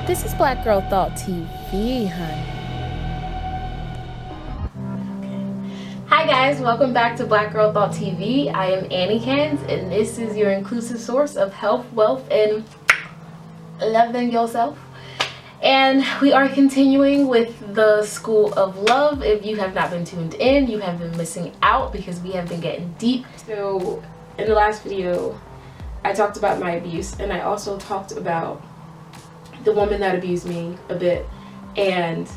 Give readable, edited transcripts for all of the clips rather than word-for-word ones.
This is Blackgirlthought TV, honey. Hi guys, welcome back to Blackgirlthought TV. I am Annie Cans, and this is your inclusive source of health, wealth, and loving yourself. And we are continuing with the School of Love. If you have not been tuned in, you have been missing out because we have been getting deep. So in the last video, I talked about my abuse, and I also talked about the woman that abused me a bit, and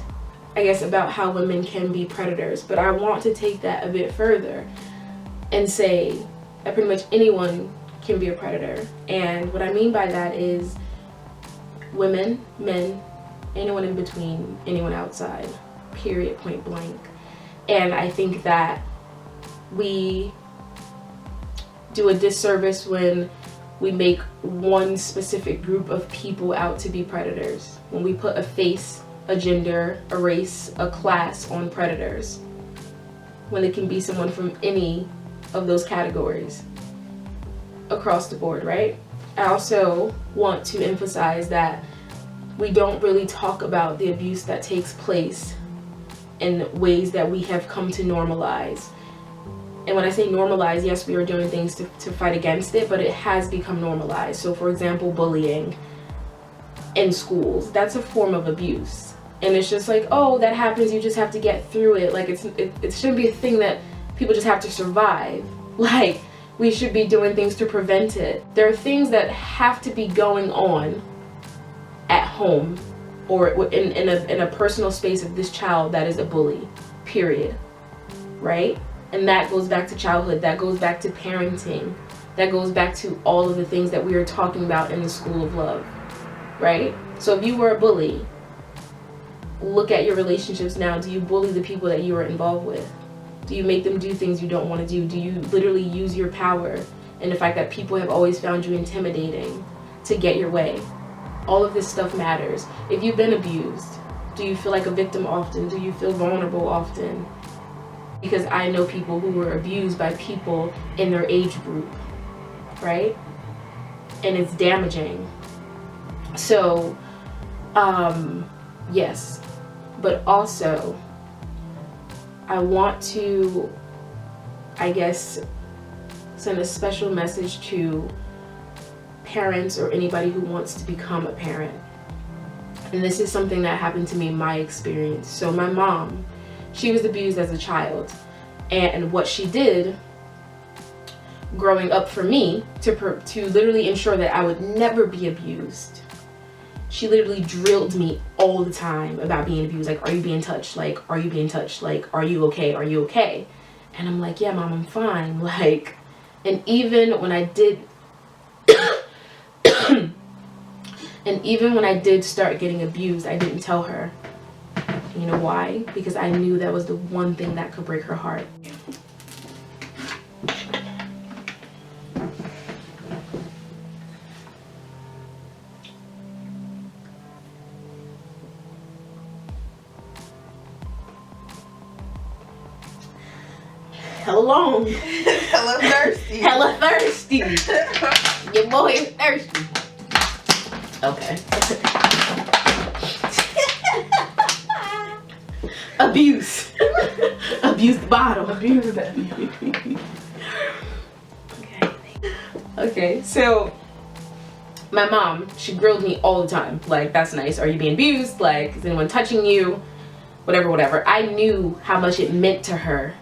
I guess about how women can be predators. But I want to take that a bit further and say that pretty much anyone can be a predator. And what I mean by that is women, men, anyone in between, anyone outside, period, point blank. And I think that we do a disservice when we make one specific group of people out to be predators. When we put a face, a gender, a race, a class on predators, when it can be someone from any of those categories across the board, right? I also want to emphasize that we don't really talk about the abuse that takes place in ways that we have come to normalize. And when I say normalize, yes, we are doing things to fight against it, but it has become normalized. So for example, bullying in schools, that's a form of abuse. And it's just like, oh, that happens, you just have to get through it. Like it shouldn't be a thing that people just have to survive. Like, we should be doing things to prevent it. There are things that have to be going on at home or in a personal space of this child that is a bully, period, right? And that goes back to childhood, that goes back to parenting, that goes back to all of the things that we are talking about in the School of Love, right? So if you were a bully, look at your relationships now. Do you bully the people that you are involved with? Do you make them do things you don't want to do? Do you literally use your power and the fact that people have always found you intimidating to get your way? All of this stuff matters. If you've been abused, do you feel like a victim often? Do you feel vulnerable often? Because I know people who were abused by people in their age group, right? And it's damaging. So, yes. But also, I want to, I guess, send a special message to parents or anybody who wants to become a parent. And this is something that happened to me in my experience. So my mom, she was abused as a child, and what she did growing up for me to literally ensure that I would never be abused, she literally drilled me all the time about being abused. Like, are you being touched? Like, are you being touched? Like, are you okay? Are you okay? And I'm like, yeah, Mom, I'm fine. Like, and even when I did and even when I did start getting abused, I didn't tell her. You know why? Because I knew that was the one thing that could break her heart. Hella long. Hella thirsty. Hella thirsty. Your boy is thirsty. Okay. Abuse. Abuse the bottle. Abuse that. Okay, so my mom, she grilled me all the time. Like, that's nice. Are you being abused? Like, is anyone touching you? Whatever, whatever. I knew how much it meant to her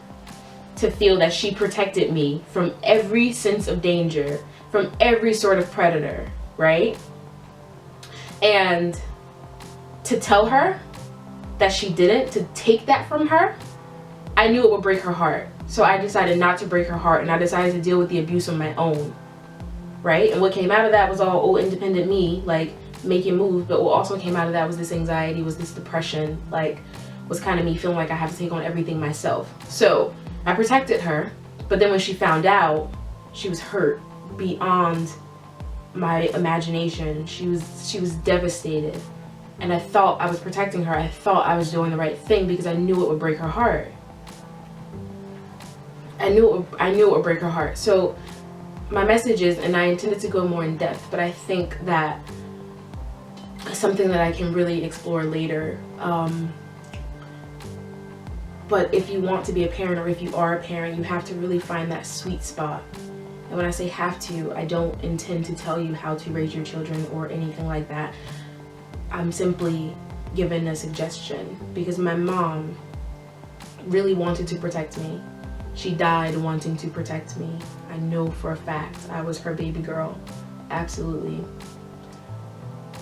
to feel that she protected me from every sense of danger, from every sort of predator, right? And to tell her that she didn't, to take that from her, I knew it would break her heart. So I decided not to break her heart, and I decided to deal with the abuse on my own, right? And what came out of that was all independent me, like making moves, but what also came out of that was this anxiety, was this depression, like was kind of me feeling like I have to take on everything myself. So I protected her, but then when she found out, she was hurt beyond my imagination. She was devastated. And I thought I was protecting her. I thought I was doing the right thing because I knew it would break her heart. I knew it would break her heart. So my message is, and I intended to go more in depth, but I think that something that I can really explore later. But if you want to be a parent, or if you are a parent, you have to really find that sweet spot. And when I say have to, I don't intend to tell you how to raise your children or anything like that. I'm simply giving a suggestion because my mom really wanted to protect me. She died wanting to protect me. I know for a fact I was her baby girl, absolutely.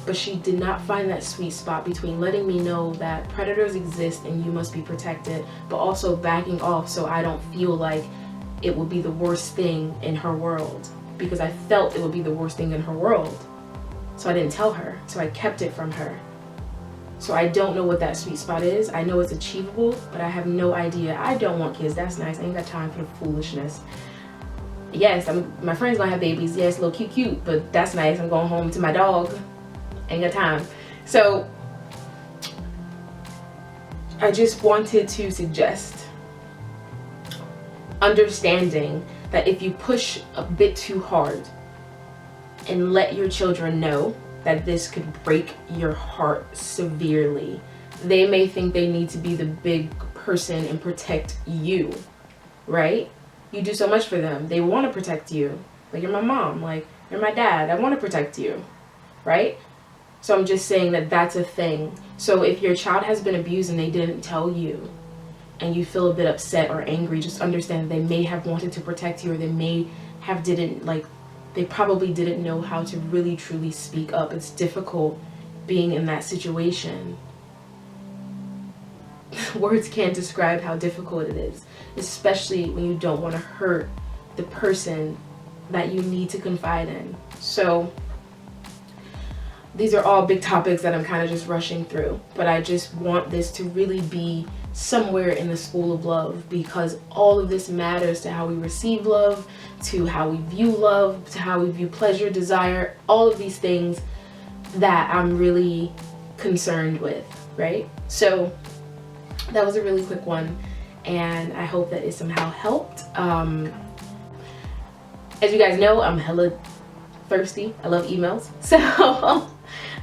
But she did not find that sweet spot between letting me know that predators exist and you must be protected, but also backing off so I don't feel like it would be the worst thing in her world, because I felt it would be the worst thing in her world. So I didn't tell her, so I kept it from her. So I don't know what that sweet spot is. I know it's achievable, but I have no idea. I don't want kids, that's nice. I ain't got time for the foolishness. Yes, my friend's gonna have babies. Yes, little cute, but that's nice. I'm going home to my dog. Ain't got time. So I just wanted to suggest understanding that if you push a bit too hard and let your children know that this could break your heart severely, they may think they need to be the big person and protect you, right? You do so much for them. They want to protect you. Like, you're my mom, like, you're my dad. I want to protect you, right? So I'm just saying that that's a thing. So if your child has been abused and they didn't tell you, and you feel a bit upset or angry, just understand they may have wanted to protect you, or they may have they probably didn't know how to really truly speak up. It's difficult being in that situation. Words can't describe how difficult it is, especially when you don't want to hurt the person that you need to confide in. So these are all big topics that I'm kind of just rushing through, but I just want this to really be somewhere in the school of love, because all of this matters to how we receive love, to how we view love, to how we view pleasure, desire, all of these things that I'm really concerned with, right? So that was a really quick one, and I hope that it somehow helped. As you guys know, I'm hella thirsty. I love emails. So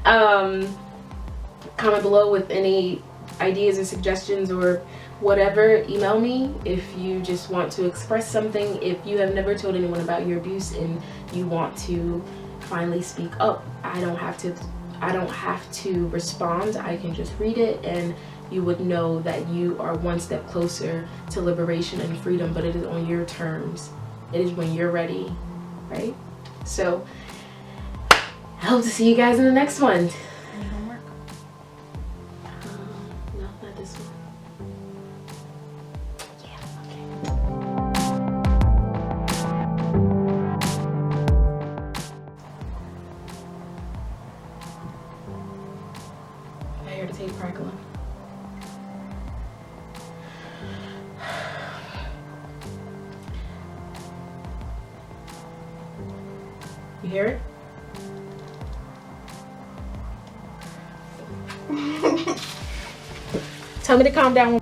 comment below with any ideas or suggestions or whatever. Email me if you just want to express something. If you have never told anyone about your abuse and you want to finally speak up, I don't have to respond. I can just read it and you would know that you are one step closer to liberation and freedom, but it is on your terms. It is when you're ready, right? So I hope to see you guys in the next one. Any homework? No, not this one. Yeah, okay. I hear the tape crackling. You hear it? Tell me to calm down.